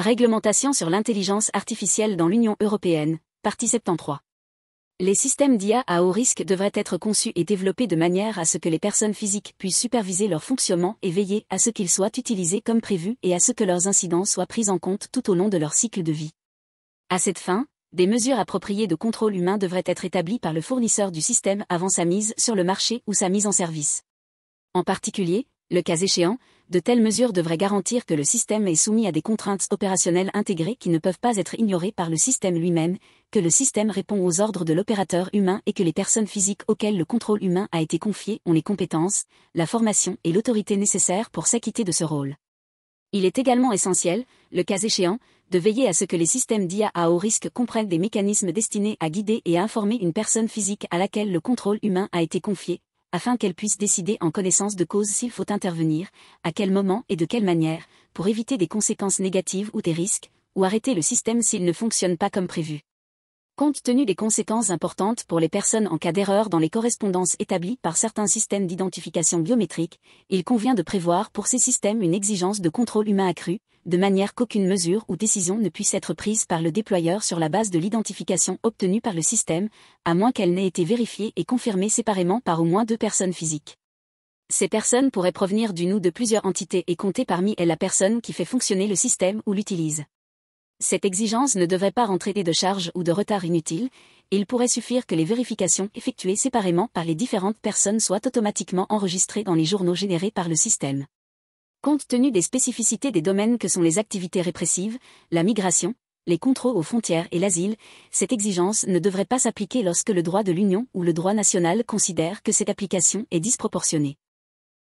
Réglementation sur l'intelligence artificielle dans l'Union européenne, partie 73. Les systèmes d'IA à haut risque devraient être conçus et développés de manière à ce que les personnes physiques puissent superviser leur fonctionnement et veiller à ce qu'ils soient utilisés comme prévu et à ce que leurs incidents soient pris en compte tout au long de leur cycle de vie. À cette fin, des mesures appropriées de contrôle humain devraient être établies par le fournisseur du système avant sa mise sur le marché ou sa mise en service. En particulier, le cas échéant, de telles mesures devraient garantir que le système est soumis à des contraintes opérationnelles intégrées qui ne peuvent pas être ignorées par le système lui-même, que le système répond aux ordres de l'opérateur humain et que les personnes physiques auxquelles le contrôle humain a été confié ont les compétences, la formation et l'autorité nécessaires pour s'acquitter de ce rôle. Il est également essentiel, le cas échéant, de veiller à ce que les systèmes d'IA à haut risque comprennent des mécanismes destinés à guider et à informer une personne physique à laquelle le contrôle humain a été confié, afin qu'elle puisse décider en connaissance de cause s'il faut intervenir, à quel moment et de quelle manière, pour éviter des conséquences négatives ou des risques, ou arrêter le système s'il ne fonctionne pas comme prévu. Compte tenu des conséquences importantes pour les personnes en cas d'erreur dans les correspondances établies par certains systèmes d'identification biométrique, il convient de prévoir pour ces systèmes une exigence de contrôle humain accrue, de manière qu'aucune mesure ou décision ne puisse être prise par le déployeur sur la base de l'identification obtenue par le système, à moins qu'elle n'ait été vérifiée et confirmée séparément par au moins 2 personnes physiques. Ces personnes pourraient provenir d'une ou de plusieurs entités et compter parmi elles la personne qui fait fonctionner le système ou l'utilise. Cette exigence ne devrait pas entraîner de charges ou de retard inutiles, et il pourrait suffire que les vérifications effectuées séparément par les différentes personnes soient automatiquement enregistrées dans les journaux générés par le système. Compte tenu des spécificités des domaines que sont les activités répressives, la migration, les contrôles aux frontières et l'asile, cette exigence ne devrait pas s'appliquer lorsque le droit de l'Union ou le droit national considère que cette application est disproportionnée.